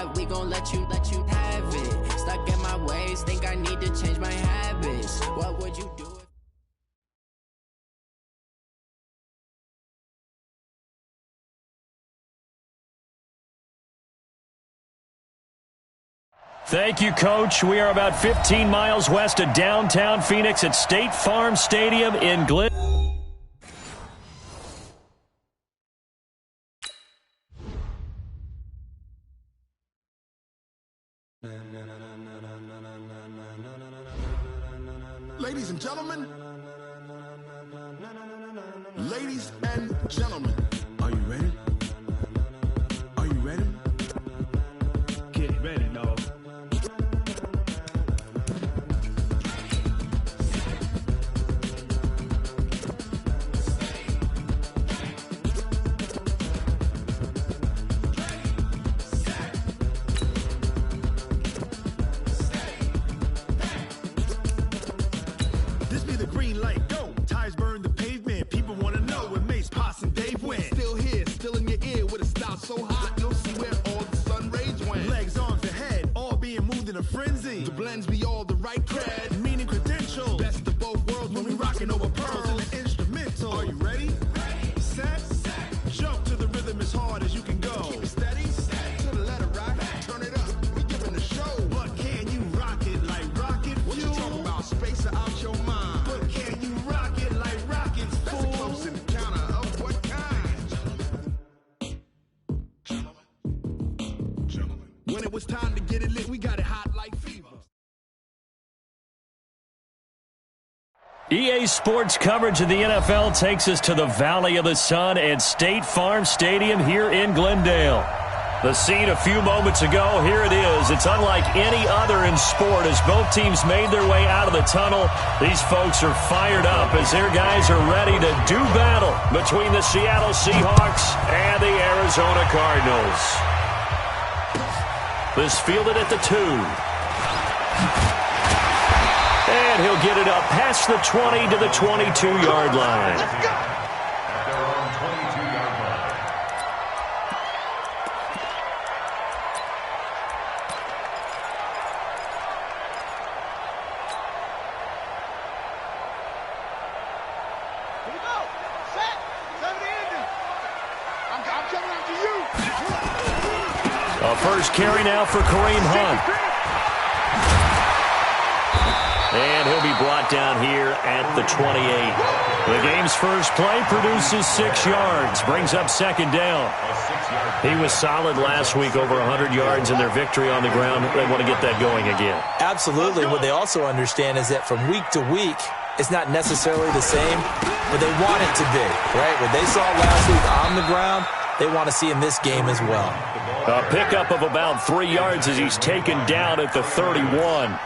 vibe, we gon' let you have it. Stuck in my ways, think I need to change my habits. What would you do? Thank you, Coach. We are about 15 miles west of downtown Phoenix at State Farm Stadium in Glen. Ladies and gentlemen, ladies and gentlemen, are you ready? Are you ready? Get ready, dog. This be the green light, go. Tires burn the pavement. People wanna know when Mace, Pops, and Dave went. Still here, still in your ear with a style so hot, you'll see where all the sun rays went. Legs, arms, and head, all being moved in a frenzy. The blends be all the right cred, meaning credentials. Best of both worlds when we rockin' over pearls in the instrumental. Are you ready? Set, jump to the rhythm as hard as you can go. Keep it steady, to the letter right. Turn it up, we giving the show. But can you rock it like rocket fuel? What you talking about? Space out your mind. But can you rock it like rockets, fool? That's a close encounter of what kind? Gentlemen. When it was time to get it lit, we got it hot like fever. EA Sports coverage of the NFL takes us to the Valley of the Sun at State Farm Stadium here in Glendale. The scene a few moments ago, here it is. It's unlike any other in sport as both teams made their way out of the tunnel. These folks are fired up as their guys are ready to do battle between the Seattle Seahawks and the Arizona Cardinals. This fielded at the 2. And he'll get it up past the 20 to the 22-yard line. Let's go! A first carry now for Kareem Hunt. And he'll be brought down here at the 28. The game's first play produces 6 yards, brings up second down. He was solid last week, over 100 yards in their victory on the ground. They want to get that going again. Absolutely. What they also understand is that from week to week, it's not necessarily the same, but they want it to be, right? What they saw last week on the ground, they want to see in this game as well. A pickup of about 3 yards as he's taken down at the 31.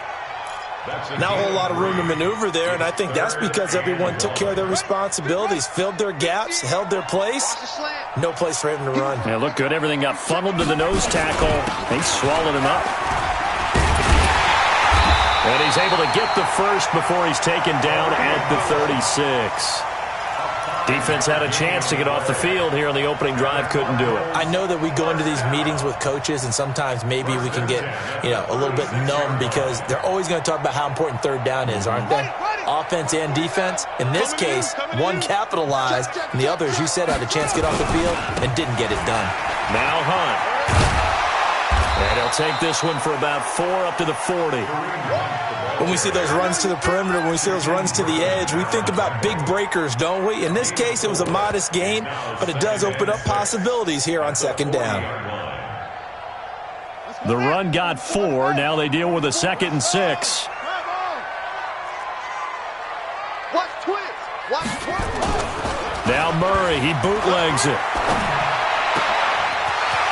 Not a whole lot of room to maneuver there, and I think that's because everyone took care of their responsibilities, filled their gaps, held their place. No place for him to run. Yeah, looked good. Everything got funneled to the nose tackle. He swallowed him up. And he's able to get the first before he's taken down at the 36. Defense had a chance to get off the field here on the opening drive, couldn't do it. I know that we go into these meetings with coaches, and sometimes maybe we can get, a little bit numb because they're always going to talk about how important third down is, aren't they? Offense and defense. In this case, one capitalized, and the other, as you said, had a chance to get off the field and didn't get it done. Now Hunt. And he'll take this one for about 4 up to the 40. When we see those runs to the perimeter, when we see those runs to the edge, we think about big breakers, don't we? In this case, it was a modest gain, but it does open up possibilities here on second down. The run got 4. Now they deal with a 2nd and 6. Now Murray, he bootlegs it.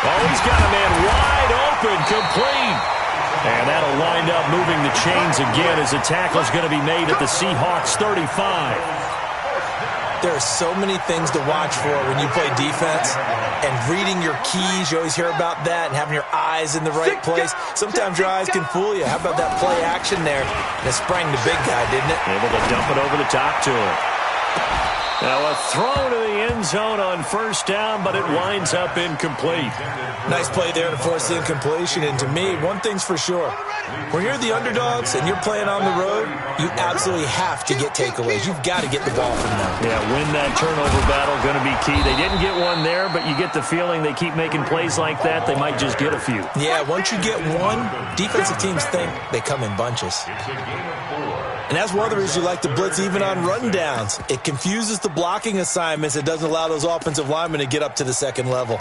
Oh, he's got a man wide open, complete. And that'll wind up moving the chains again as the tackle's going to be made at the Seahawks 35. There are so many things to watch for when you play defense, and reading your keys, you always hear about that, and having your eyes in the right place. Sometimes your eyes can fool you. How about that play action there? And it sprang the big guy, didn't it? Able to dump it over the top to him. Now a throw to the end zone on first down, but it winds up incomplete. Nice play there to force the incompletion. And to me, one thing's for sure. When you're the underdogs and you're playing on the road, you absolutely have to get takeaways. You've got to get the ball from them. Yeah, win that turnover battle, going to be key. They didn't get one there, but you get the feeling they keep making plays like that, they might just get a few. Yeah, once you get one, defensive teams think they come in bunches. And that's one of the reasons you like to blitz even on rundowns. It confuses the blocking assignments. It doesn't allow those offensive linemen to get up to the second level.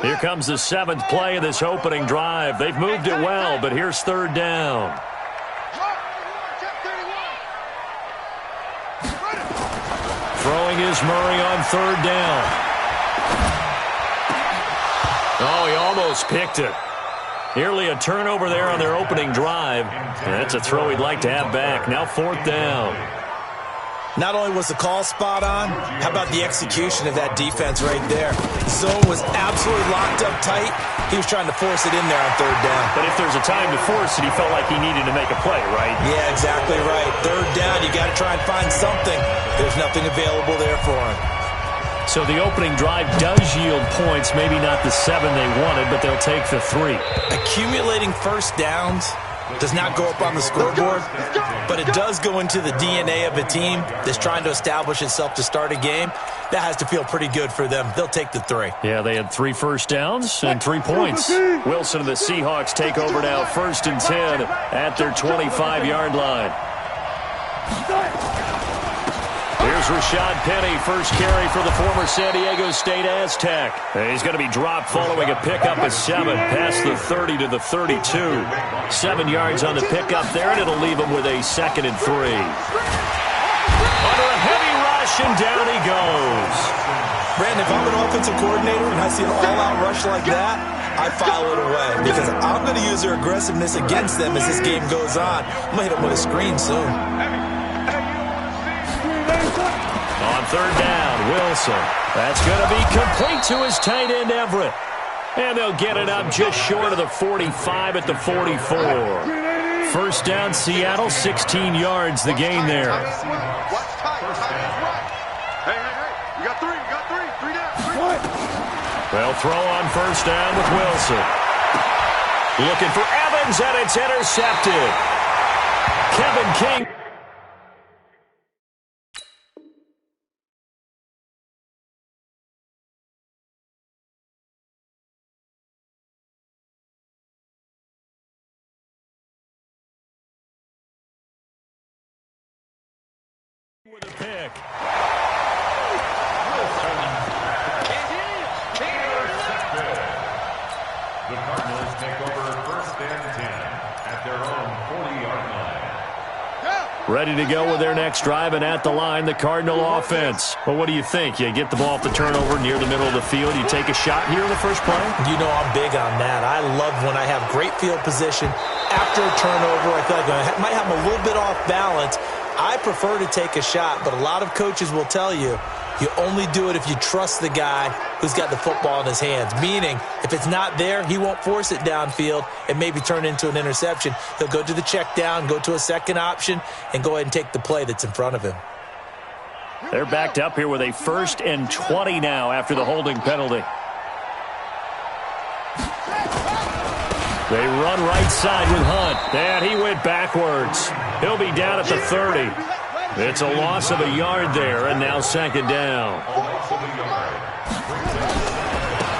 Here comes the 7th play of this opening drive. They've moved it well, but here's third down. Throwing is Murray on third down. Oh, he almost picked it. Nearly a turnover there on their opening drive. That's a throw he'd like to have back. Now fourth down. Not only was the call spot on, how about the execution of that defense right there? Zone was absolutely locked up tight. He was trying to force it in there on third down. But if there's a time to force it, he felt like he needed to make a play, right? Yeah, exactly right. Third down, you got to try and find something. There's nothing available there for him. So the opening drive does yield points, maybe not the 7 they wanted, but they'll take the 3. Accumulating first downs does not go up on the scoreboard, but it does go into the DNA of a team that's trying to establish itself to start a game. That has to feel pretty good for them. They'll take the 3. Yeah, they had 3 first downs and 3 points. Wilson and the Seahawks take over now, 1st and 10 at their 25-yard line. Here's Rashad Penny, first carry for the former San Diego State Aztec. He's going to be dropped following a pickup of 7, past the 30 to the 32. 7 yards on the pickup there, and it'll leave him with a 2nd and 3. Under a heavy rush, and down he goes. Brandon, if I'm an offensive coordinator and I see an all-out rush like that, I file it away because I'm going to use their aggressiveness against them as this game goes on. I'm going to hit them with a screen soon. On third down, Wilson. That's going to be complete to his tight end, Everett. And they'll get it up just short of the 45 at the 44. First down, Seattle, 16 yards the gain there. Well, throw on first down with Wilson. Looking for Evans, and it's intercepted. Kevin King. With a pick. The Cardinals take over 1st and 10 at their own 40-yard line. Ready to go with their next drive, and at the line, the Cardinal offense. Well, what do you think? You get the ball off the turnover near the middle of the field. You take a shot here in the first play? You know I'm big on that. I love when I have great field position. After a turnover, I feel like I might have a little bit off balance. I prefer to take a shot, but a lot of coaches will tell you, you only do it if you trust the guy who's got the football in his hands. Meaning, if it's not there, he won't force it downfield and maybe turn it into an interception. He'll go to the check down, go to a second option, and go ahead and take the play that's in front of him. They're backed up here with a 1st and 20 now after the holding penalty. They run right side with Hunt. And he went backwards. He'll be down at the 30. It's a loss of a yard there, and now 2nd down.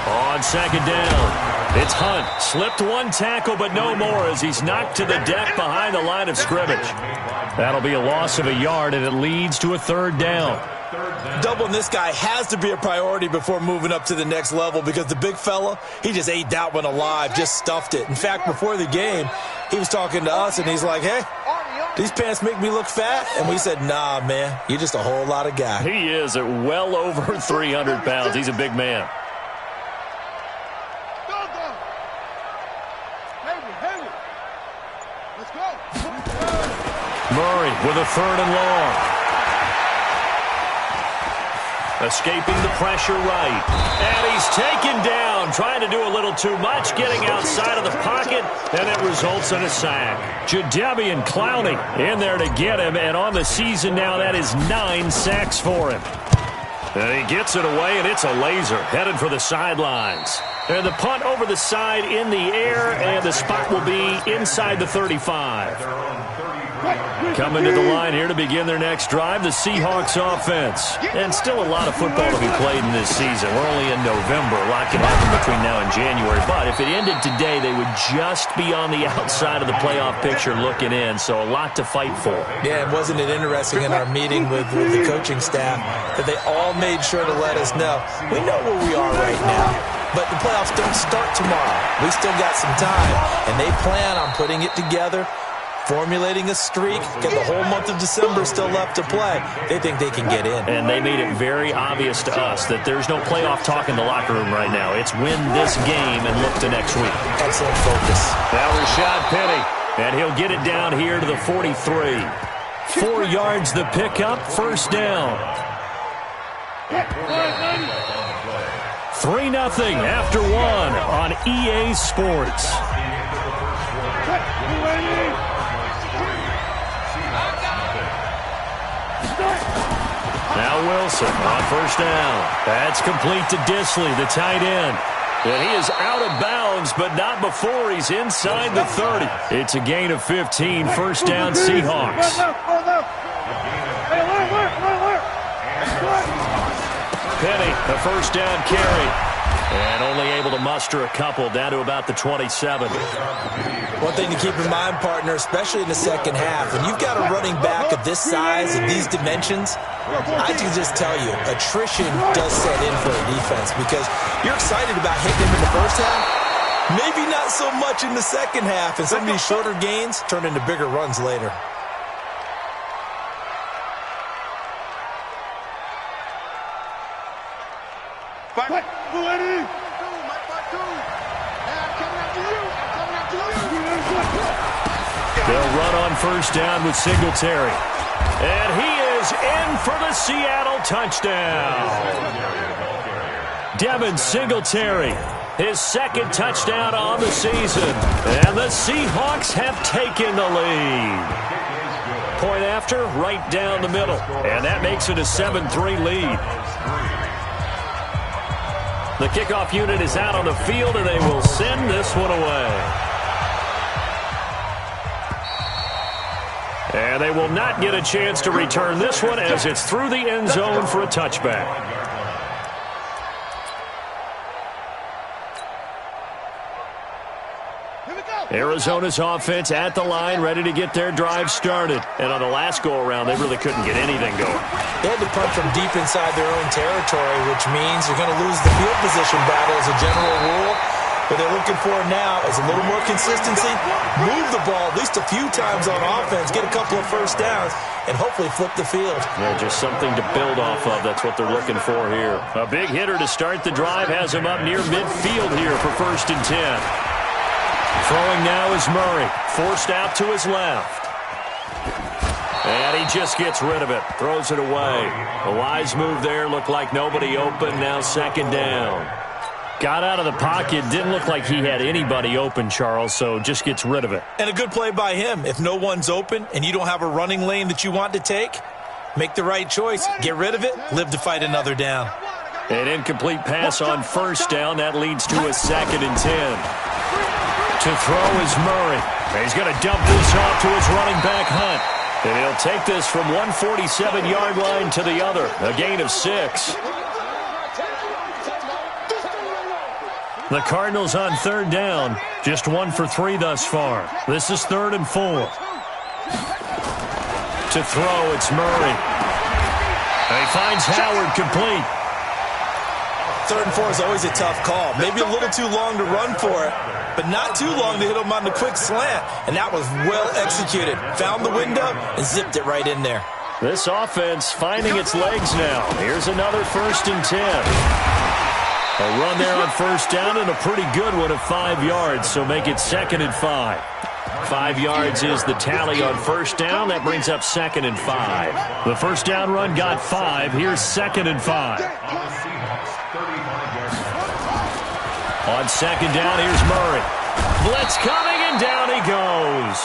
On 2nd down, it's Hunt. Slipped 1 tackle, but no more as he's knocked to the deck behind the line of scrimmage. That'll be a loss of a yard, and it leads to a 3rd down. Doubling this guy has to be a priority before moving up to the next level because the big fella, he just ate that one alive, just stuffed it. In fact, before the game, he was talking to us, and he's like, hey, these pants make me look fat? And we said, nah, man, you're just a whole lot of guy. He is at well over 300 pounds. He's a big man. Murray with a 3rd and long. Escaping the pressure right. And he's taken down, trying to do a little too much, getting outside of the pocket, and it results in a sack. Jadeveon Clowney in there to get him, and on the season now, that is 9 sacks for him. And he gets it away, and it's a laser, headed for the sidelines. And the punt over the side in the air, and the spot will be inside the 35. Coming to the line here to begin their next drive, the Seahawks offense. And still a lot of football to be played in this season. We're only in November. A lot can happen between now and January. But if it ended today, they would just be on the outside of the playoff picture looking in. So a lot to fight for. Yeah, and wasn't it interesting in our meeting with the coaching staff that they all made sure to let us know, we know where we are right now. But the playoffs don't start tomorrow. We still got some time. And they plan on putting it together, formulating a streak, get the whole month of December still left to play. They think they can get in. And they made it very obvious to us that there's no playoff talk in the locker room right now. It's win this game and look to next week. Excellent focus. Now Rashad Penny, and he'll get it down here to the 43. 4 yards the pickup, first down. 3-0 after 1 on EA Sports. Now Wilson on first down. That's complete to Disley, the tight end. And he is out of bounds, but not before he's inside the 30. It's a gain of 15, first down Seahawks. Penny, the first down carry. And only able to muster a couple down to about the 27. One thing to keep in mind, partner, especially in the second half, when you've got a running back of this size and these dimensions, I can just tell you, attrition does set in for a defense because you're excited about hitting him in the first half, maybe not so much in the second half, and some of these shorter gains turn into bigger runs later. They'll run on first down with Singletary. And he is in for the Seattle touchdown. Devin Singletary, his second touchdown on the season. And the Seahawks have taken the lead. Point after, right down the middle. And that makes it a 7-3 lead. The kickoff unit is out on the field, and they will send this one away. And they will not get a chance to return this one as it's through the end zone for a touchback. Arizona's offense at the line, ready to get their drive started. And on the last go-around, they really couldn't get anything going. They had to punt from deep inside their own territory, which means you're going to lose the field position battle as a general rule. What they're looking for now is a little more consistency, move the ball at least a few times on offense, get a couple of first downs, and hopefully flip the field. Yeah, just something to build off of. That's what they're looking for here. A big hitter to start the drive has him up near midfield here for 1st and 10. Throwing now is Murray, forced out to his left. And he just gets rid of it, throws it away. A wise move there, looked like nobody open, now 2nd down. Got out of the pocket, didn't look like he had anybody open, Charles, so just gets rid of it. And a good play by him. If no one's open and you don't have a running lane that you want to take, make the right choice. Get rid of it, live to fight another down. An incomplete pass on 1st down. That leads to a 2nd and 10. To throw is Murray. He's going to dump this off to his running back, Hunt. And he'll take this from 147-yard line to the other. A gain of 6. The Cardinals on 3rd down. Just 1 for 3 thus far. This is 3rd and 4. To throw, it's Murray. And he finds Howard complete. 3rd and 4 is always a tough call. Maybe a little too long to run for it, but not too long to hit him on the quick slant. And that was well executed. Found the window and zipped it right in there. This offense finding its legs now. Here's another 1st and 10. A run there on 1st down and a pretty good one of 5 yards, so make it 2nd and 5. 5 yards is the tally on first down. That brings up 2nd and 5. The first down run got 5. Here's 2nd and 5. On 2nd down, here's Murray. Blitz coming, and down he goes.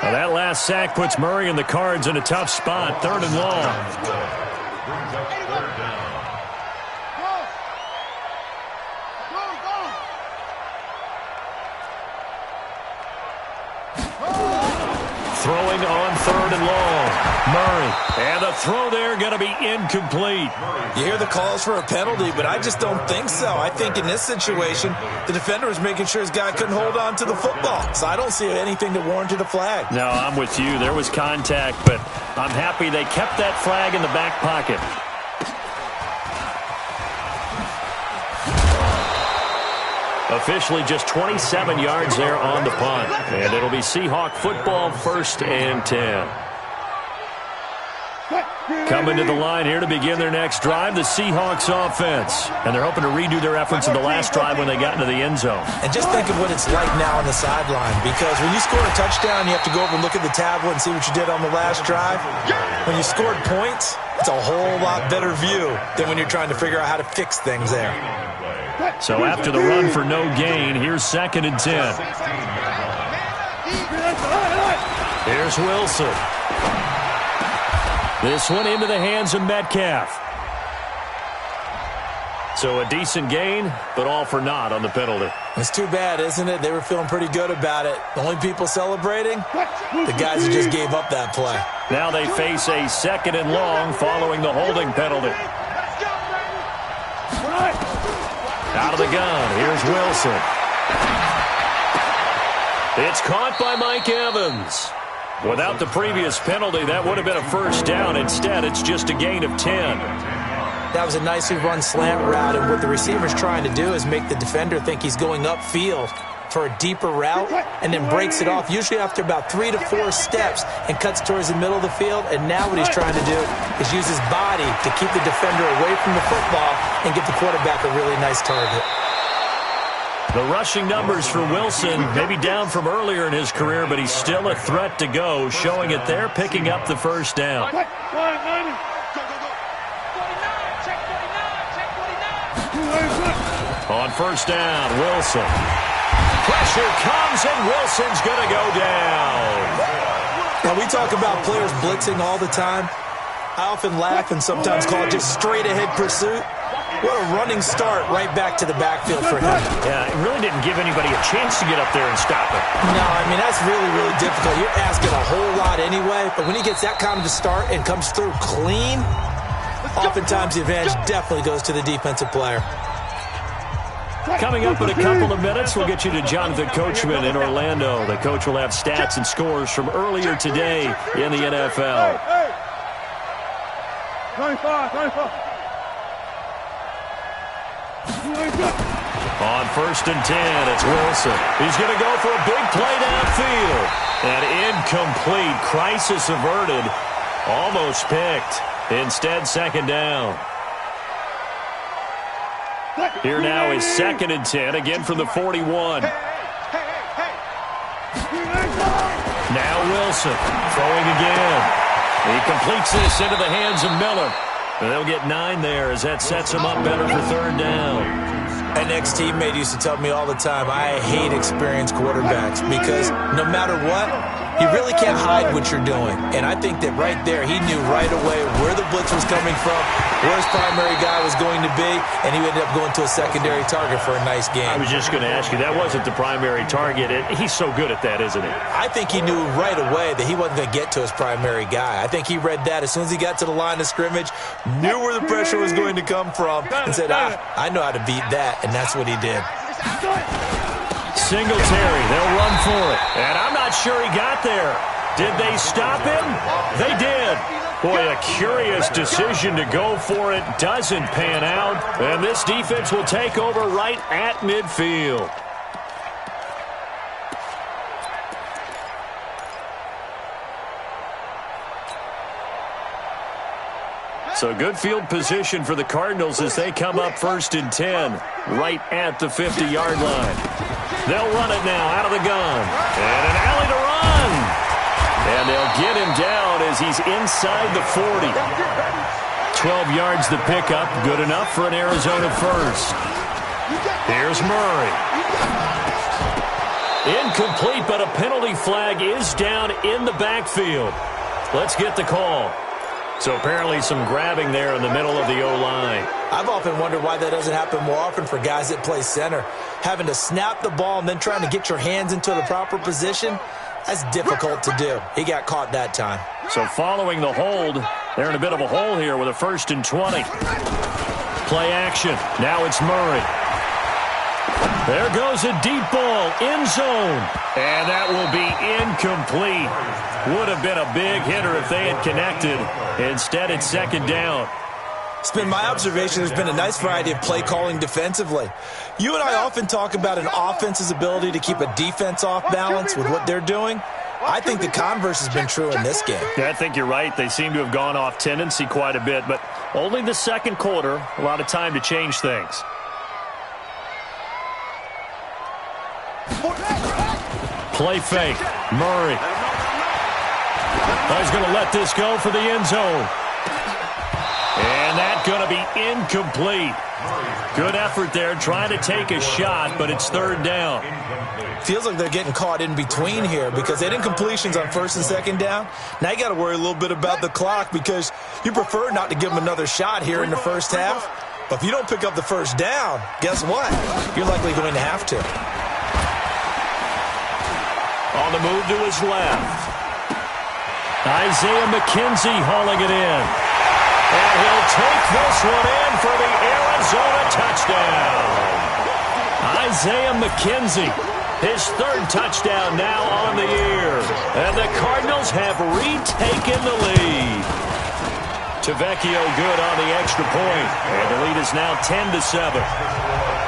Now that last sack puts Murray and the Cards in a tough spot. 3rd and long. Throwing on 3rd and long. Murray. And the throw there going to be incomplete. You hear the calls for a penalty, but I just don't think so. I think in this situation, the defender was making sure his guy couldn't hold on to the football. So I don't see anything that warranted a flag. No, I'm with you. There was contact, but I'm happy they kept that flag in the back pocket. Officially just 27 yards there on the punt. And it'll be Seahawk football, 1st and 10. Coming to the line here to begin their next drive, the Seahawks offense. And they're hoping to redo their efforts in the last drive when they got into the end zone. And just think of what it's like now on the sideline. Because when you score a touchdown, you have to go over and look at the tablet and see what you did on the last drive. When you scored points, it's a whole lot better view than when you're trying to figure out how to fix things there. So after the run for no gain, here's 2nd and 10. Here's Wilson. This one into the hands of Metcalf. So a decent gain, but all for naught on the penalty. It's too bad, isn't it? They were feeling pretty good about it. The only people celebrating, the guys who just gave up that play. Now they face a 2nd and long following the holding penalty. Out of the gun, here's Wilson. It's caught by Mike Evans. Without the previous penalty, that would have been a first down. Instead, it's just a gain of 10. That was a nicely run slant route, and what the receiver's trying to do is make the defender think he's going upfield for a deeper route and then breaks it off, usually after about 3 to 4 steps, and cuts towards the middle of the field. And now what he's trying to do is use his body to keep the defender away from the football and get the quarterback a really nice target. The rushing numbers for Wilson may be down from earlier in his career, but he's still a threat to go, showing it there, picking up the first down. On first down, Wilson. Pressure comes, and Wilson's going to go down. Now, we talk about players blitzing all the time. I often laugh and sometimes call it just straight-ahead pursuit. What a running start right back to the backfield for him. Yeah, it really didn't give anybody a chance to get up there and stop it. No, I mean, that's really, really difficult. You're asking a whole lot anyway, but when he gets that kind of a start and comes through clean, oftentimes the advantage definitely goes to the defensive player. Coming up in a couple of minutes, we'll get you to Jonathan Coachman in Orlando. The coach will have stats and scores from earlier today in the NFL. 25. On first and 10, it's Wilson. He's going to go for a big play downfield. And incomplete. Crisis averted. Almost picked. Instead, 2nd down. Here now is 2nd and 10, again from the 41. Now Wilson throwing again. He completes this into the hands of Miller. And they'll get 9 there as that sets him up better for 3rd down. An ex-teammate used to tell me all the time, I hate experienced quarterbacks because no matter what, you really can't hide what you're doing. And I think that right there, he knew right away where the blitz was coming from, where his primary guy was going to be, and he ended up going to a secondary target for a nice game. I was just going to ask you, that wasn't the primary target. He's so good at that, isn't he? I think he knew right away that he wasn't going to get to his primary guy. I think he read that as soon as he got to the line of scrimmage, knew where the pressure was going to come from, and said, I know how to beat that, and that's what he did. Singletary, they'll run for it. And I'm not sure he got there. Did they stop him? They did. Boy, a curious decision to go for it. Doesn't pan out. And this defense will take over right at midfield. So good field position for the Cardinals as they come up 1st and 10, right at the 50-yard line. They'll run it now out of the gun. And an alley to run. And they'll get him down as he's inside the 40. 12 yards to pick up. Good enough for an Arizona first. Here's Murray. Incomplete, but a penalty flag is down in the backfield. Let's get the call. So apparently some grabbing there in the middle of the O-line. I've often wondered why that doesn't happen more often for guys that play center. Having to snap the ball and then trying to get your hands into the proper position, that's difficult to do. He got caught that time. So following the hold, they're in a bit of a hole here with a 1st and 20. Play action. Now it's Murray. There goes a deep ball, end zone. And that will be incomplete. Would have been a big hitter if they had connected. Instead, it's 2nd down. It's been my observation there's been a nice variety of play calling defensively. You and I often talk about an offense's ability to keep a defense off balance with what they're doing. I think the converse has been true in this game. Yeah, I think you're right. They seem to have gone off tendency quite a bit, but only the 2nd quarter, a lot of time to change things. Play fake. Murray. He's going to let this go for the end zone. And that's going to be incomplete. Good effort there trying to take a shot, but it's 3rd down. Feels like they're getting caught in between here because they had incompletions on 1st and 2nd down. Now you got to worry a little bit about the clock because you prefer not to give them another shot here in the first half. But if you don't pick up the 1st down, guess what? You're likely going to have to. On the move to his left. Isaiah McKenzie hauling it in. And he'll take this one in for the Arizona touchdown. Isaiah McKenzie, his 3rd touchdown now on the year. And the Cardinals have retaken the lead. Tavecchio good on the extra point. And the lead is now 10-7.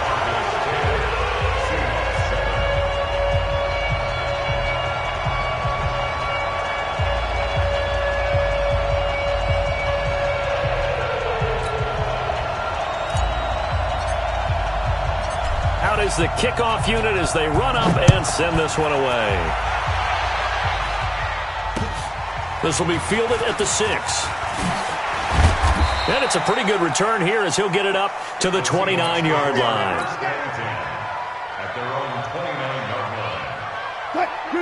Is the kickoff unit as they run up and send this one away. This will be fielded at the 6. And it's a pretty good return here as he'll get it up to the 29-yard line.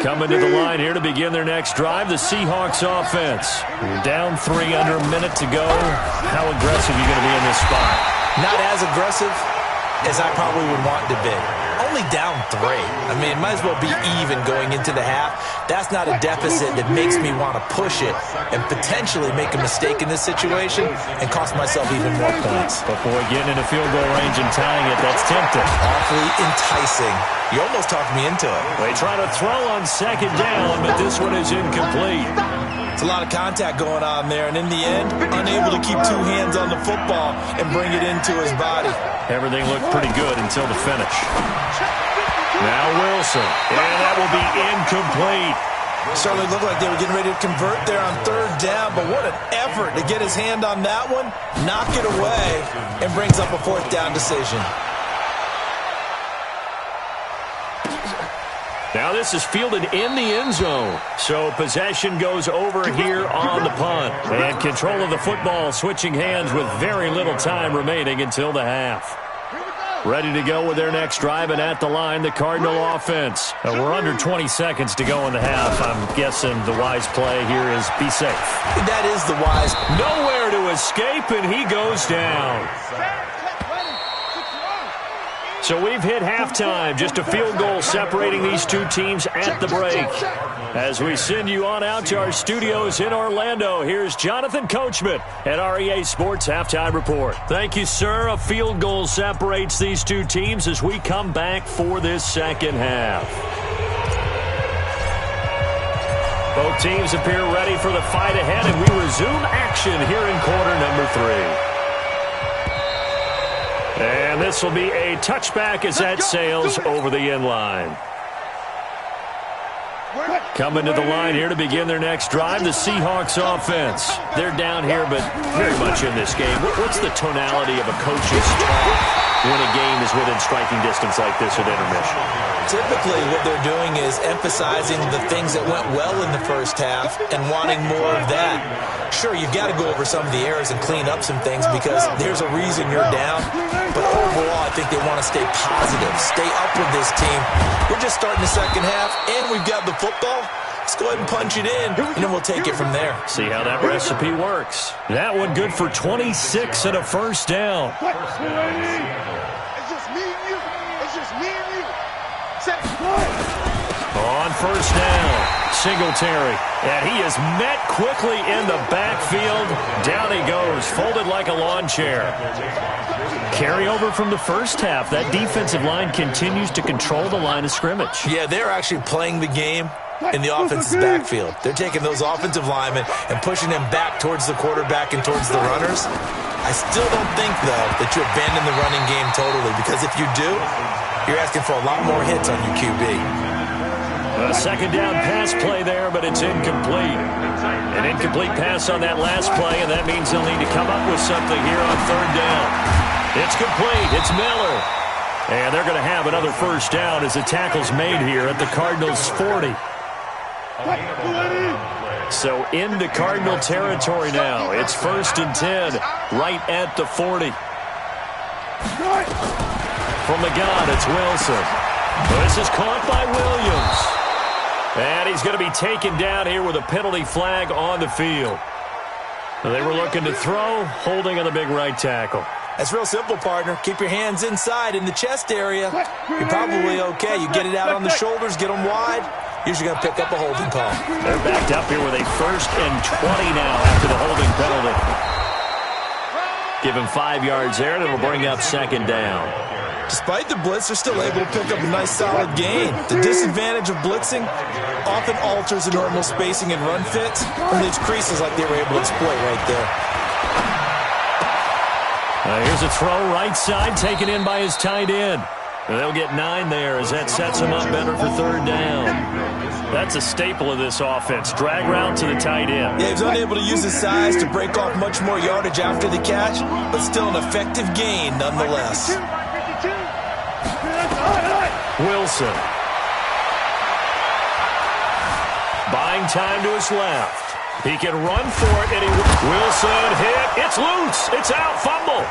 Coming to the line here to begin their next drive, the Seahawks offense. Down 3 under a minute to go. How aggressive are you going to be in this spot? Not as aggressive as I probably would want to be. Only down 3. I mean, it might as well be even going into the half. That's not a deficit that makes me want to push it and potentially make a mistake in this situation and cost myself even more points. But boy, getting into field goal range and tying it, that's tempting. Awfully enticing. You almost talked me into it. They try to throw on 2nd down, but this one is incomplete. It's a lot of contact going on there, and in the end, unable to keep 2 hands on the football and bring it into his body. Everything looked pretty good until the finish. Now Wilson, and that will be incomplete. Certainly looked like they were getting ready to convert there on 3rd down, but what an effort to get his hand on that one, knock it away, and brings up a 4th down decision. Now this is fielded in the end zone. So possession goes over here on the punt. And control of the football switching hands with very little time remaining until the half. Ready to go with their next drive, and at the line, the Cardinal offense. We're under 20 seconds to go in the half. I'm guessing the wise play here is be safe. That is the wise. Nowhere to escape, and he goes down. So we've hit halftime, just a field goal separating these 2 teams at the break. As we send you on out to our studios in Orlando, here's Jonathan Coachman at REA Sports Halftime Report. Thank you, sir. A field goal separates these 2 teams as we come back for this 2nd half. Both teams appear ready for the fight ahead, and we resume action here in quarter number 3. And this will be a touchback as that sails over the end line. Coming to the line here to begin their next drive, the Seahawks offense. They're down here, but very much in this game. What's the tonality of a coach's talk when a game is within striking distance like this at intermission? Typically, what they're doing is emphasizing the things that went well in the first half and wanting more of that. Sure, you've got to go over some of the errors and clean up some things because there's a reason you're down. But overall, I think they want to stay positive, stay up with this team. We're just starting the second half, and we've got the football. Let's go ahead and punch it in, and then we'll take it from there. See how that recipe works. That one good for 26 and a first down. It's just me and you. It's just me and you. On first down, Singletary. And he is met quickly in the backfield. Down he goes, folded like a lawn chair. Carry over from the first half. That defensive line continues to control the line of scrimmage. Yeah, they're actually playing the game in the offense's backfield. They're taking those offensive linemen and pushing them back towards the quarterback and towards the runners. I still don't think, though, that you abandon the running game totally, because if you do, you're asking for a lot more hits on your QB. A second down pass play there, but it's incomplete. An incomplete pass on that last play, and that means they'll need to come up with something here on third down. It's complete. It's Miller. And they're going to have another first down as the tackle's made here at the Cardinals' 40. So into Cardinal territory now. It's 1st and 10, right at the 40. From the gun, it's Wilson. This is caught by Williams. And he's going to be taken down here with a penalty flag on the field. They were looking to throw, holding on the big right tackle. That's real simple, partner. Keep your hands inside in the chest area. You're probably okay. You get it out on the shoulders, get them wide. Usually going to pick up a holding call. They're backed up here with a 1st and 20 now after the holding penalty. Give him 5 yards there, and it'll bring up 2nd down. Despite the blitz, they're still able to pick up a nice solid gain. The disadvantage of blitzing often alters the normal spacing and run fits and leaves creases like they were able to exploit right there. Here's a throw right side taken in by his tight end. And they'll get 9 there as that sets him up better for 3rd down. That's a staple of this offense. Drag route to the tight end. Yeah, he was unable to use his size to break off much more yardage after the catch, but still an effective gain nonetheless. Wilson. Buying time to his left. He can run for it, and Wilson hit. It's loose. It's out. Fumble.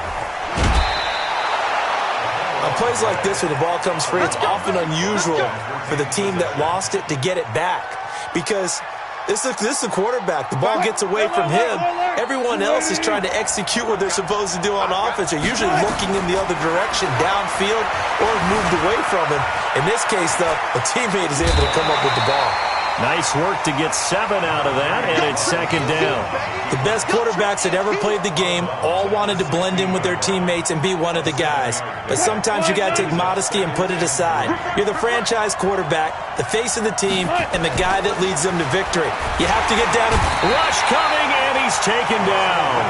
On plays like this where the ball comes free, it's often unusual for the team that lost it to get it back, because this is a quarterback. The ball gets away from him. Everyone else is trying to execute what they're supposed to do on offense. They're usually looking in the other direction, downfield, or moved away from him. In this case, though, a teammate is able to come up with the ball. Nice work to get 7 out of that, and it's 2nd down. The best quarterbacks that ever played the game all wanted to blend in with their teammates and be one of the guys. But sometimes you got to take modesty and put it aside. You're the franchise quarterback, the face of the team, and the guy that leads them to victory. You have to get down and rush coming, and he's taken down.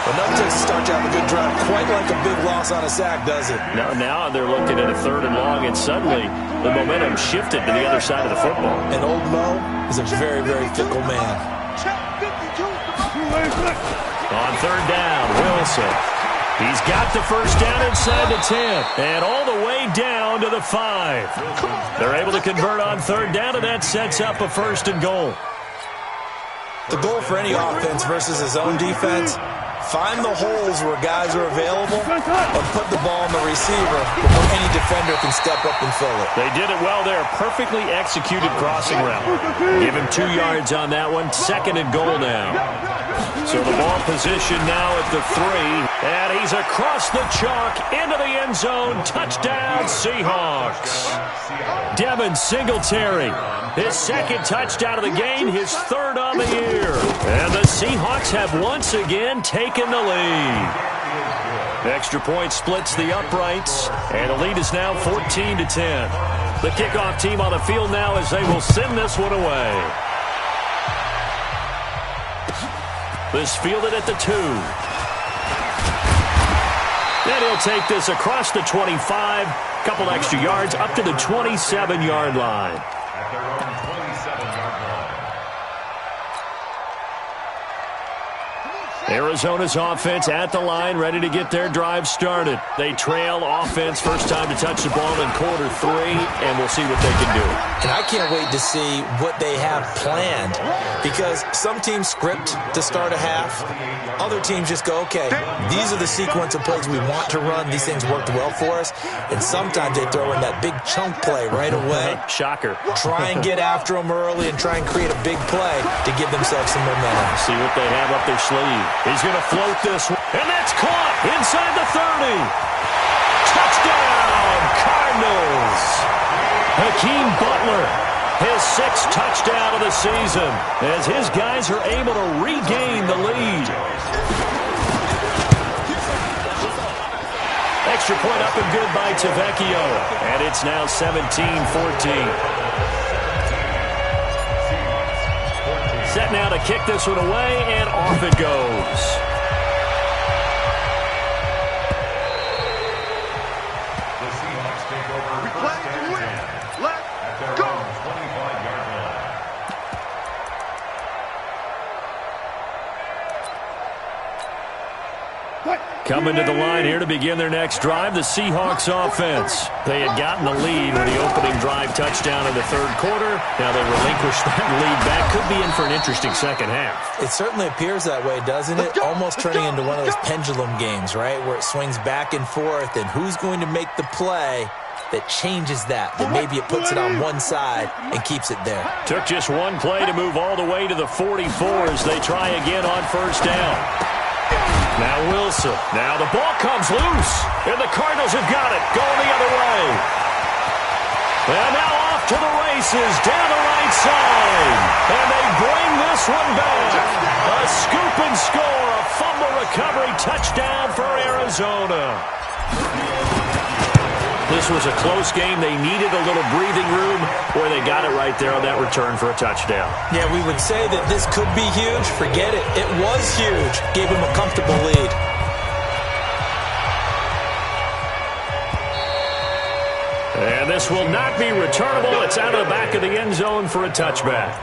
But nothing takes to start you have a good drive, quite like a big loss on a sack, does it? Now they're looking at a 3rd and long, and suddenly the momentum shifted to the other side of the football. And old Mo is a very, very fickle man. On 3rd down, Wilson. He's got the first down inside the 10, and all the way down to the 5. They're able to convert on 3rd down, and that sets up a 1st and goal. The goal for any offense versus his own defense, find the holes where guys are available, or put the ball on the receiver before any defender can step up and fill it. They did it well there. Perfectly executed crossing route. Give him 2 yards on that one. 2nd and goal now. So the ball position now at the 3. And he's across the chalk into the end zone. Touchdown, Seahawks. Devin Singletary. His 2nd touchdown of the game, his 3rd on the year. And the Seahawks have once again taken the lead. Extra point splits the uprights, and the lead is now 14-10. The kickoff team on the field now as they will send this one away. This fielded at the 2. And he'll take this across the 25, couple extra yards up to the 27-yard line. Arizona's offense at the line, ready to get their drive started. They trail offense, first time to touch the ball in quarter 3, and we'll see what they can do. And I can't wait to see what they have planned, because some teams script to start a half. Other teams just go, okay, these are the sequence of plays we want to run. These things worked well for us. And sometimes they throw in that big chunk play right away. Shocker. Try and get after them early and try and create a big play to give themselves some momentum. See what they have up their sleeve. He's going to float this one, and that's caught inside the 30. Touchdown, Cardinals. Hakeem Butler, his 6th touchdown of the season, as his guys are able to regain the lead. Extra point up and good by Tavecchio, and it's now 17-14. Set now to kick this one away, and off it goes. The Seahawks take over first and 10 at their own 25-yard line. Coming to the line here to begin their next drive, the Seahawks offense. They had gotten the lead with the opening drive touchdown in the 3rd quarter. Now they relinquish that lead back. Could be in for an interesting second half. It certainly appears that way, doesn't it? Almost turning into one of those pendulum games, right, where it swings back and forth, and who's going to make the play that changes that maybe it puts it on one side and keeps it there. Took just one play to move all the way to the 44 as they try again on first down. Now Wilson. Now the ball comes loose, and the Cardinals have got it, going the other way. And now off to the races, down the right side. And they bring this one back. A scoop and score, a fumble recovery touchdown for Arizona. This was a close game. They needed a little breathing room, where they got it right there on that return for a touchdown. Yeah, we would say that this could be huge. Forget it. It was huge. Gave him a comfortable lead. And this will not be returnable. It's out of the back of the end zone for a touchback.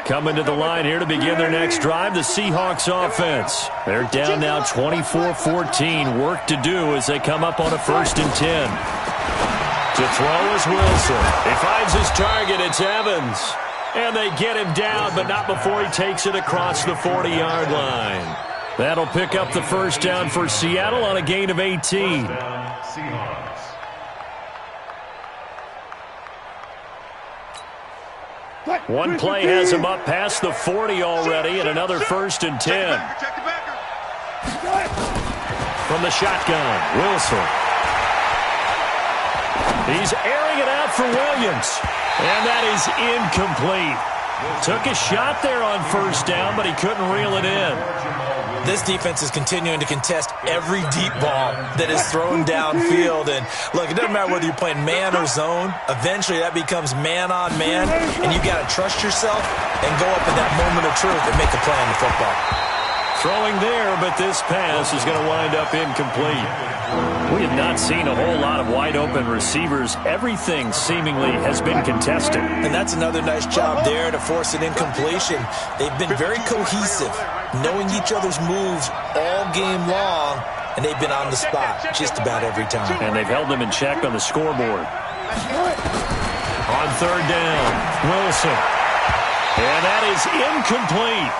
Coming to the line here to begin their next drive, the Seahawks offense. They're down now 24-14. Work to do as they come up on a 1st and 10. To throw is Wilson. He finds his target. It's Evans. And they get him down, but not before he takes it across the 40-yard line. That'll pick up the first down for Seattle on a gain of 18. Seahawks. One play has him up past the 40 already, and another 1st and 10. From the shotgun, Wilson. He's airing it out for Williams, and that is incomplete. Took a shot there on first down, but he couldn't reel it in. This defense is continuing to contest every deep ball that is thrown downfield. And, look, it doesn't matter whether you're playing man or zone. Eventually, that becomes man-on-man, and you got to trust yourself and go up in that moment of truth and make a play on the football. Throwing there, but this pass is going to wind up incomplete. We have not seen a whole lot of wide-open receivers. Everything seemingly has been contested. And that's another nice job there to force an incompletion. They've been very cohesive, knowing each other's moves all game long, and they've been on the spot just about every time. And they've held them in check on the scoreboard. On third down, Wilson. And that is incomplete.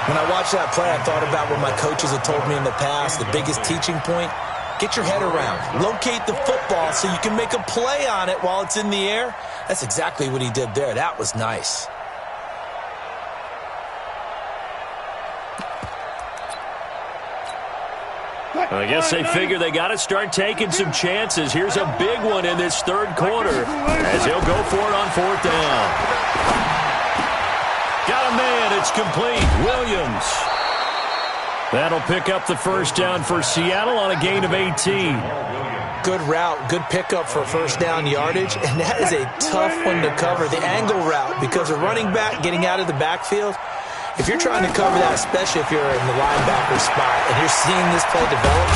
When I watched that play, I thought about what my coaches had told me in the past. The biggest teaching point, get your head around. Locate the football so you can make a play on it while it's in the air. That's exactly what he did there. That was nice. I guess they figure they got to start taking some chances. Here's a big one in this 3rd quarter as he'll go for it on 4th down. Got a man. It's complete. Williams. That'll pick up the first down for Seattle on a gain of 18. Good route, good pickup for first down yardage, and that is a tough one to cover, the angle route, because a running back getting out of the backfield, if you're trying to cover that, especially if you're in the linebacker spot and you're seeing this play develop,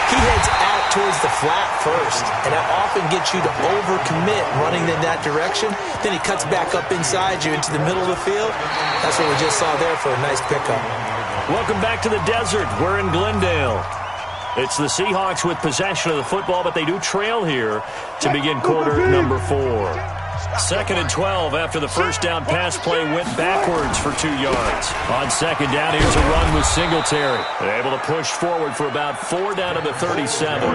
he heads out towards the flat first, and that often gets you to overcommit running in that direction. Then he cuts back up inside you into the middle of the field. That's what we just saw there for a nice pickup. Welcome back to the desert. We're in Glendale. It's the Seahawks with possession of the football, but they do trail here to begin quarter number 4. 2nd and 12 after the first down pass play went backwards for 2 yards. On 2nd down, here's a run with Singletary. They're able to push forward for about 4 down to the 37.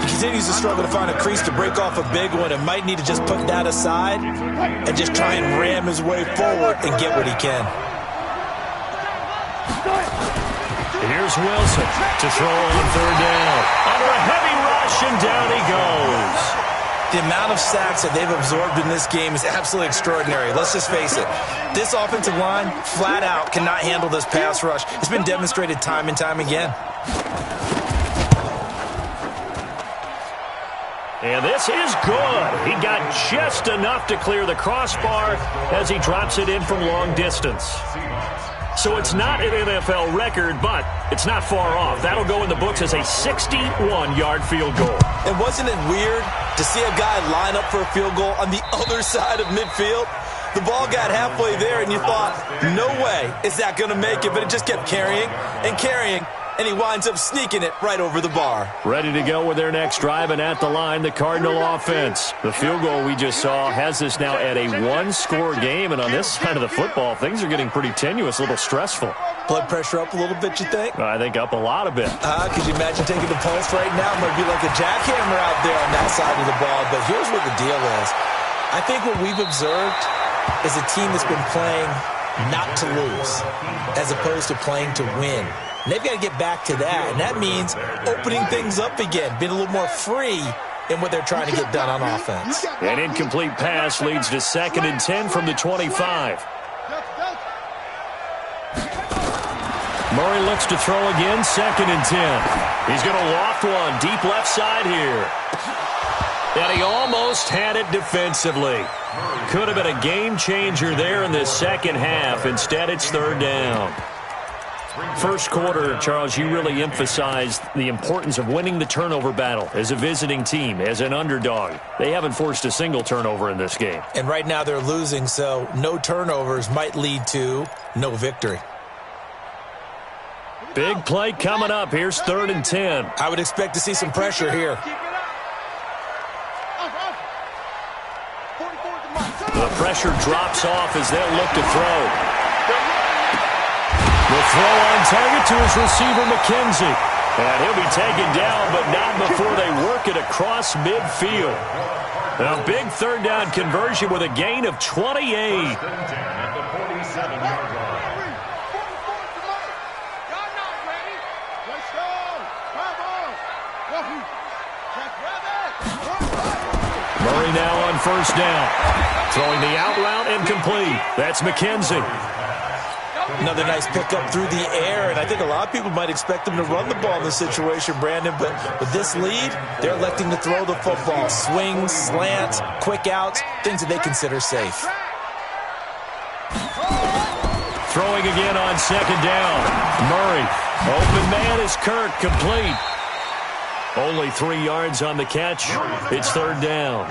He continues to struggle to find a crease to break off a big one and might need to just put that aside and just try and ram his way forward and get what he can. Here's Wilson to throw on 3rd down. Under a heavy rush, and down he goes. The amount of sacks that they've absorbed in this game is absolutely extraordinary. Let's just face it. This offensive line, flat out, cannot handle this pass rush. It's been demonstrated time and time again. And this is good. He got just enough to clear the crossbar as he drops it in from long distance. So it's not an NFL record, but it's not far off. That'll go in the books as a 61-yard field goal. And wasn't it weird to see a guy line up for a field goal on the other side of midfield? The ball got halfway there, and you thought, no way is that going to make it, but it just kept carrying and carrying, and he winds up sneaking it right over the bar. Ready to go with their next drive, and at the line, the Cardinal offense. The field goal we just saw has us now at a 1-score game, and on this side of the football, things are getting pretty tenuous, a little stressful. Blood pressure up a little bit, you think? I think up a lot a bit. Could you imagine taking the pulse right now? It might be like a jackhammer out there on that side of the ball, but here's what the deal is. I think what we've observed is a team that's been playing not to lose as opposed to playing to win. And they've got to get back to that, and that means opening things up again, being a little more free in what they're trying to get done on offense. An incomplete pass leads to 2nd and 10 from the 25. Murray looks to throw again, 2nd and 10. He's going to loft one deep left side here. And he almost had it defensively. Could have been a game changer there in the second half. Instead, it's 3rd down. First quarter, Charles, you really emphasized the importance of winning the turnover battle as a visiting team, as an underdog. They haven't forced a single turnover in this game. And right now they're losing, so no turnovers might lead to no victory. Big play coming up. Here's 3rd and 10. I would expect to see some pressure here. The pressure drops off as they'll look to throw. The throw on target to his receiver, McKenzie. And he'll be taken down, but not before they work it across midfield. A big 3rd down conversion with a gain of 28. Murray now on 1st down. Throwing the out route incomplete. That's McKenzie. Another nice pickup through the air, and I think a lot of people might expect them to run the ball in this situation, Brandon, but with this lead, they're electing to throw the football. Swings, slants, quick outs, things that they consider safe. Throwing again on 2nd down. Murray. Open man is Kirk, complete. Only 3 yards on the catch. It's 3rd down.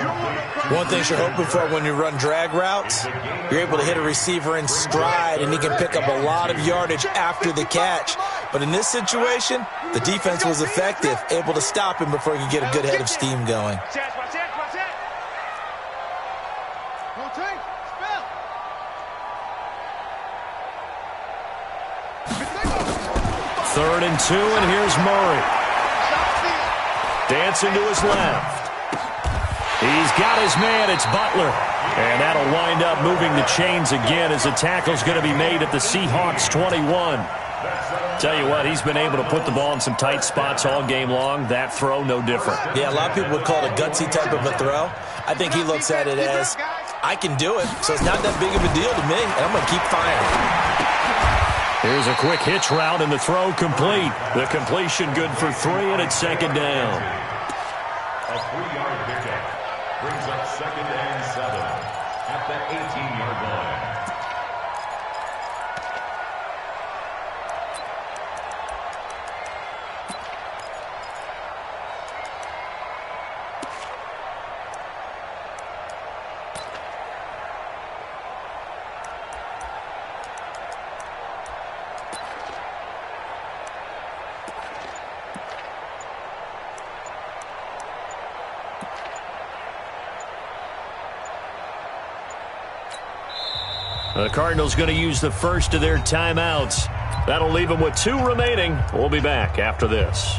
One thing you're hoping for when you run drag routes, you're able to hit a receiver in stride, and he can pick up a lot of yardage after the catch. But in this situation, the defense was effective, able to stop him before he could get a good head of steam going. Third and 2, and here's Murray. Dancing to his left. He's got his man. It's Butler. And that'll wind up moving the chains again as the tackle's going to be made at the Seahawks 21. Tell you what, he's been able to put the ball in some tight spots all game long. That throw, no different. Yeah, a lot of people would call it a gutsy type of a throw. I think he looks at it as, I can do it, so it's not that big of a deal to me, and I'm going to keep firing. Here's a quick hitch route, and the throw complete. The completion good for 3, and it's second down. A 3-yard pickup brings up 2nd and 7 at the 18-yard line. The Cardinals going to use the first of their timeouts. That'll leave them with 2 remaining. We'll be back after this.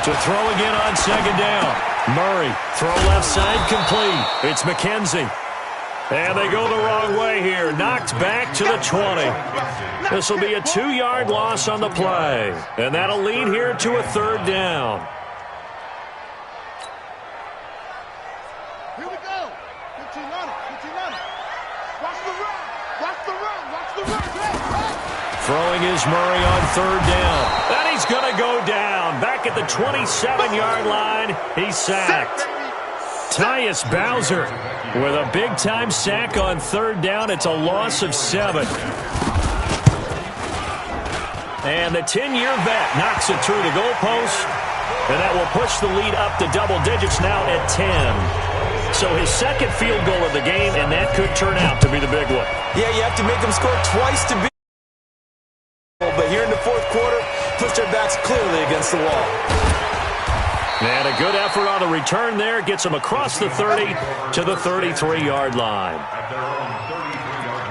To throw again on second down. Murray, throw left side, complete. It's McKenzie. And they go the wrong way here. Knocked back to the 20. This will be a 2-yard loss on the play. And that'll lead here to a 3rd down. Here we go. 15 on it. 15 on it. Watch the run. Watch the run. Watch the run. Throwing is Murray on 3rd down. And he's going to go down. Back at the 27-yard line. He's sacked. Tyus Bowser with a big-time sack on 3rd down. It's a loss of 7. And the 10-year vet knocks it through the goalpost. And that will push the lead up to double digits now at 10. So his second field goal of the game, and that could turn out to be the big one. Yeah, you have to make them score twice to beat. But here in the 4th quarter, pushed their backs clearly against the wall. And a good effort on the return there. Gets them across the 30 to the 33-yard line. At their own 33-yard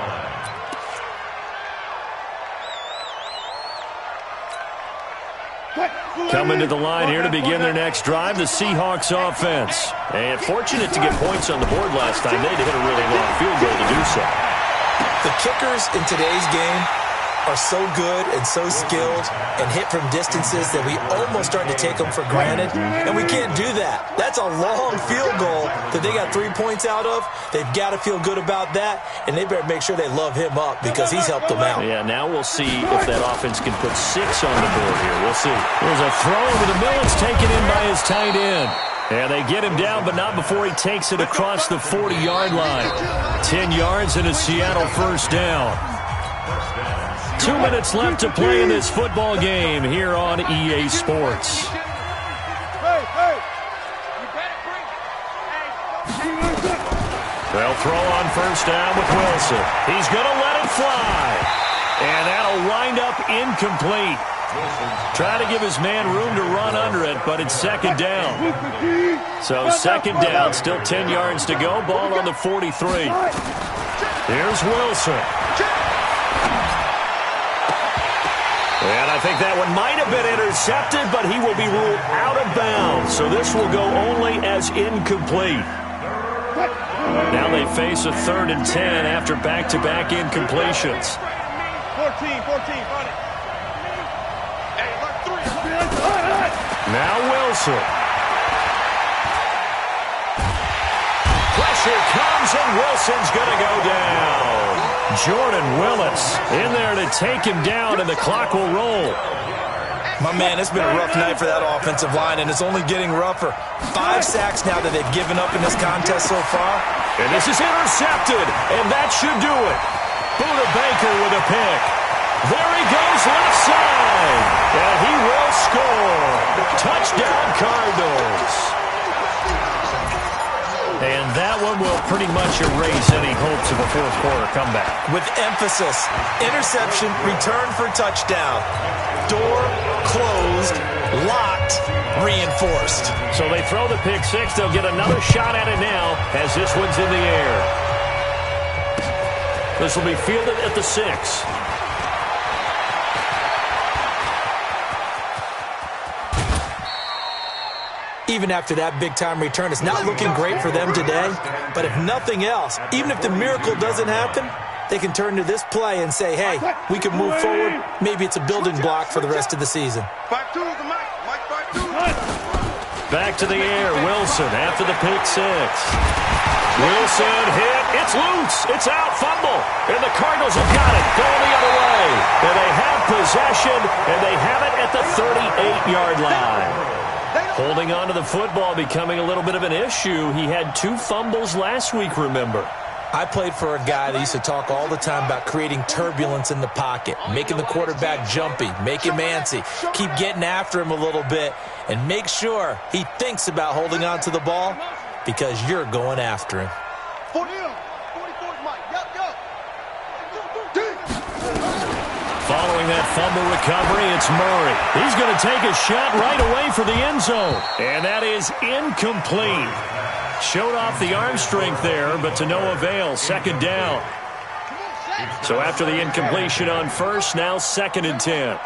line. Coming to the line here to begin their next drive, the Seahawks offense. And fortunate to get points on the board last time. They had to hit a really long field goal to do so. The kickers in today's game are so good and so skilled and hit from distances that we almost start to take them for granted, and we can't do that. That's a long field goal that they got 3 points out of. They've got to feel good about that, and they better make sure they love him up because he's helped them out. Yeah, now we'll see if that offense can put 6 on the board here. We'll see. There's a throw over the middle. It's taken in by his tight end. And they get him down, but not before he takes it across the 40-yard line. 10 yards and a Seattle 1st down. 2 minutes left to play in this football game here on EA Sports. They'll throw on 1st down with Wilson. He's going to let it fly. And that'll wind up incomplete. Try to give his man room to run under it, but it's 2nd down. So 2nd down, still 10 yards to go. Ball on the 43. Here's Wilson. And I think that one might have been intercepted, but he will be ruled out of bounds. So this will go only as incomplete. Now they face a 3rd and 10 after back-to-back incompletions. 14, run it. Now Wilson. Pressure comes, and Wilson's going to go down. Jordan Willis in there to take him down, and the clock will roll. My man, it's been a rough night for that offensive line, and it's only getting rougher. 5 sacks now that they've given up in this contest so far. And this is intercepted, and that should do it. Buda Baker with a pick. There he goes left side, and he will score. Touchdown Cardinals. And that one will pretty much erase any hopes of a 4th quarter comeback. With emphasis, interception, return for touchdown. Door closed, locked, reinforced. So they throw the pick 6. They'll get another shot at it now as this one's in the air. This will be fielded at the 6. even after that big-time return. It's not looking great for them today, but if nothing else, even if the miracle doesn't happen, they can turn to this play and say, hey, we can move forward. Maybe it's a building block for the rest of the season. Back to the air, Wilson after the pick six. Wilson hit, it's loose, it's out, fumble, and the Cardinals have got it, going the other way. And they have possession, and they have it at the 38-yard line. Holding on to the football becoming a little bit of an issue. He had 2 fumbles last week, remember. I played for a guy that used to talk all the time about creating turbulence in the pocket, making the quarterback jumpy, make him antsy, keep getting after him a little bit, and make sure he thinks about holding on to the ball because you're going after him. Following that fumble recovery, it's Murray. He's going to take a shot right away for the end zone, and that is incomplete. Showed off the arm strength there, but to no avail. Second down. So after the incompletion on first, now 2nd and 10.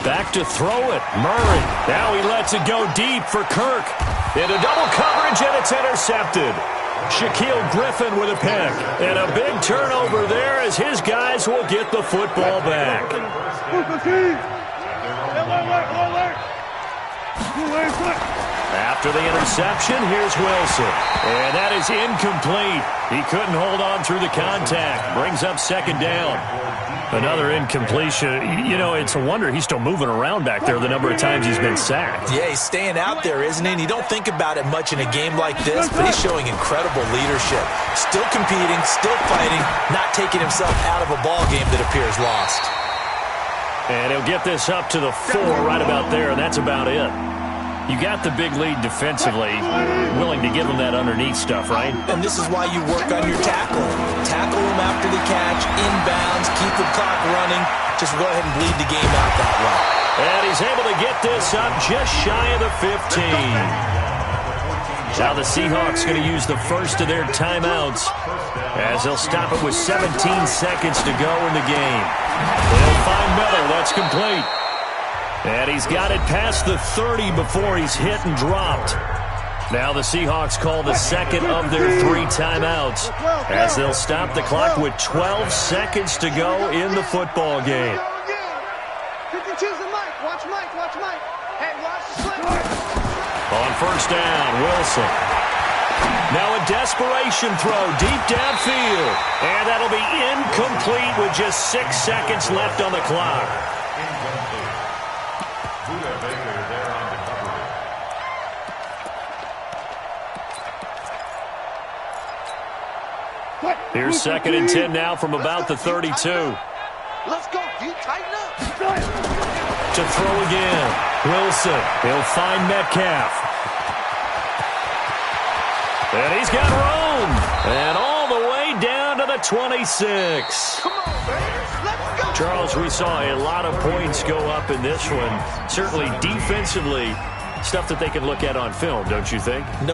Back to throw it. Murray. Now he lets it go deep for Kirk. Into double coverage, and it's intercepted. Shaquille Griffin with a pick. And a big turnover there as his guys will get the football back. After the interception, here's Wilson. And that is incomplete. He couldn't hold on through the contact. Brings up 2nd down. Another incompletion. You know, it's a wonder he's still moving around back there the number of times he's been sacked. Yeah, he's staying out there, isn't he? And you don't think about it much in a game like this, but he's showing incredible leadership. Still competing, still fighting, not taking himself out of a ball game that appears lost. And he'll get this up to the 4 right about there, and that's about it. You got the big lead defensively, willing to give them that underneath stuff, right? And this is why you work on your tackling. Tackle them after the catch, inbounds, keep the clock running. Just go ahead and bleed the game out that way. And he's able to get this up just shy of the 15. Now the Seahawks going to use the first of their timeouts as they'll stop it with 17 seconds to go in the game. They'll find Miller. That's complete. And he's got it past the 30 before he's hit and dropped. Now the Seahawks call the second of their 3 timeouts as they'll stop the clock with 12 seconds to go in the football game. On first down, Wilson. Now a desperation throw deep downfield. And that'll be incomplete with just 6 seconds left on the clock. Here's 2nd and 10 now from about the 32. Let's go, D. Tighten up. To throw again. Wilson. He'll find Metcalf. And he's got room. And all the way down to the 26. Come on, baby. Let's go. Charles, we saw a lot of points go up in this one. Certainly defensively, stuff that they can look at on film, don't you think? No.